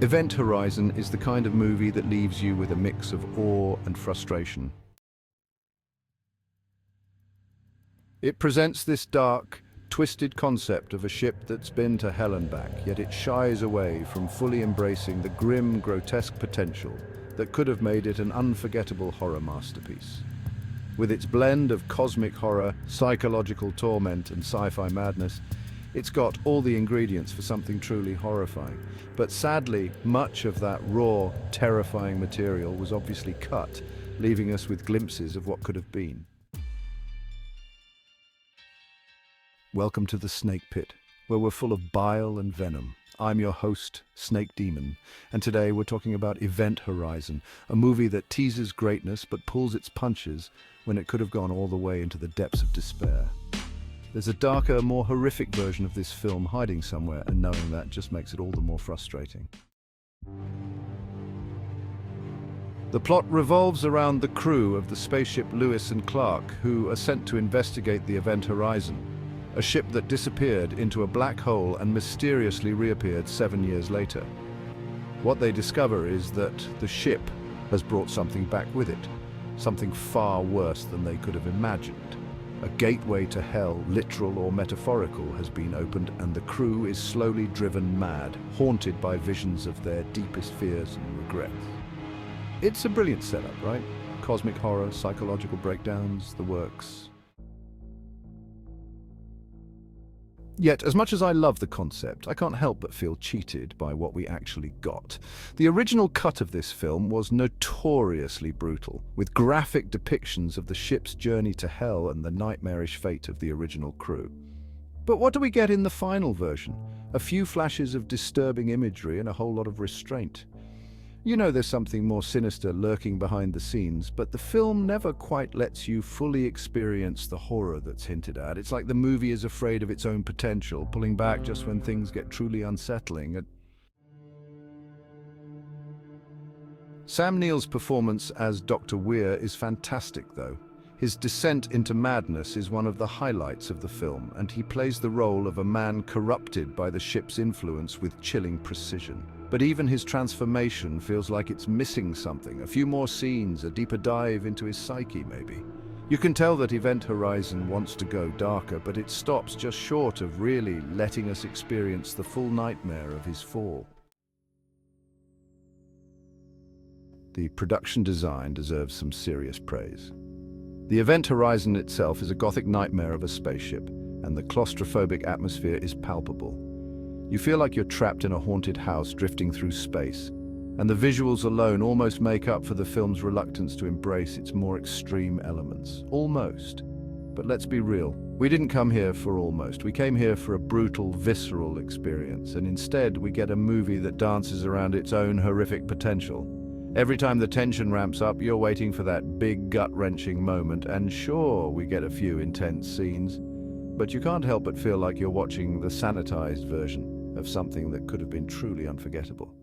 Event Horizon is the kind of movie that leaves you with a mix of awe and frustration. It presents this dark, twisted concept of a ship that's been to hell and back, yet it shies away from fully embracing the grim, grotesque potential that could have made it an unforgettable horror masterpiece. With its blend of cosmic horror, psychological torment, and sci-fi madness, it's got all the ingredients for something truly horrifying. But sadly, much of that raw, terrifying material was obviously cut, leaving us with glimpses of what could have been. Welcome to the Snake Pit, where we're full of bile and venom. I'm your host, Snake Demon, and today we're talking about Event Horizon, a movie that teases greatness but pulls its punches when it could have gone all the way into the depths of despair. There's a darker, more horrific version of this film hiding somewhere, and knowing that just makes it all the more frustrating. The plot revolves around the crew of the spaceship Lewis and Clark, who are sent to investigate the Event Horizon, a ship that disappeared into a black hole and mysteriously reappeared 7 years later. What they discover is that the ship has brought something back with it, something far worse than they could have imagined. A gateway to hell, literal or metaphorical, has been opened, and the crew is slowly driven mad, haunted by visions of their deepest fears and regrets. It's a brilliant setup, right? Cosmic horror, psychological breakdowns, the works. Yet, as much as I love the concept, I can't help but feel cheated by what we actually got. The original cut of this film was notoriously brutal, with graphic depictions of the ship's journey to hell and the nightmarish fate of the original crew. But what do we get in the final version? A few flashes of disturbing imagery and a whole lot of restraint. You know there's something more sinister lurking behind the scenes, but the film never quite lets you fully experience the horror that's hinted at. It's like the movie is afraid of its own potential, pulling back just when things get truly unsettling. Sam Neill's performance as Dr. Weir is fantastic, though. His descent into madness is one of the highlights of the film, and he plays the role of a man corrupted by the ship's influence with chilling precision. But even his transformation feels like it's missing something. A few more scenes, a deeper dive into his psyche, maybe. You can tell that Event Horizon wants to go darker, but it stops just short of really letting us experience the full nightmare of his fall. The production design deserves some serious praise. The Event Horizon itself is a gothic nightmare of a spaceship, and the claustrophobic atmosphere is palpable. You feel like you're trapped in a haunted house drifting through space, and the visuals alone almost make up for the film's reluctance to embrace its more extreme elements. Almost. But let's be real, we didn't come here for almost. We came here for a brutal, visceral experience, and instead we get a movie that dances around its own horrific potential. Every time the tension ramps up, you're waiting for that big, gut-wrenching moment, and sure, we get a few intense scenes, but you can't help but feel like you're watching the sanitized version of something that could have been truly unforgettable.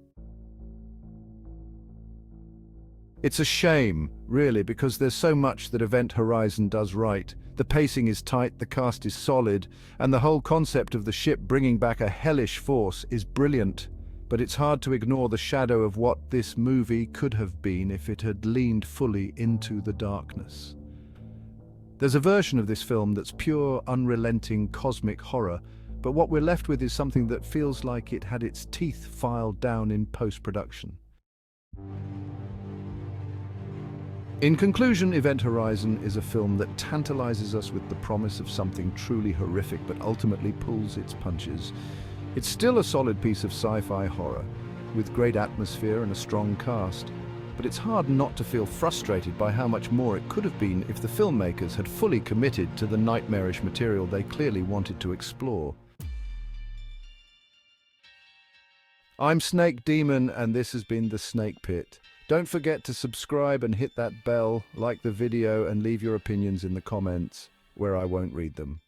It's a shame, really, because there's so much that Event Horizon does right. The pacing is tight, the cast is solid, and the whole concept of the ship bringing back a hellish force is brilliant. But it's hard to ignore the shadow of what this movie could have been if it had leaned fully into the darkness. There's a version of this film that's pure, unrelenting cosmic horror, but what we're left with is something that feels like it had its teeth filed down in post-production. In conclusion, Event Horizon is a film that tantalizes us with the promise of something truly horrific, but ultimately pulls its punches. It's still a solid piece of sci-fi horror, with great atmosphere and a strong cast, but it's hard not to feel frustrated by how much more it could have been if the filmmakers had fully committed to the nightmarish material they clearly wanted to explore. I'm Snake Demon, and this has been The Snake Pit. Don't forget to subscribe and hit that bell, like the video, and leave your opinions in the comments, where I won't read them.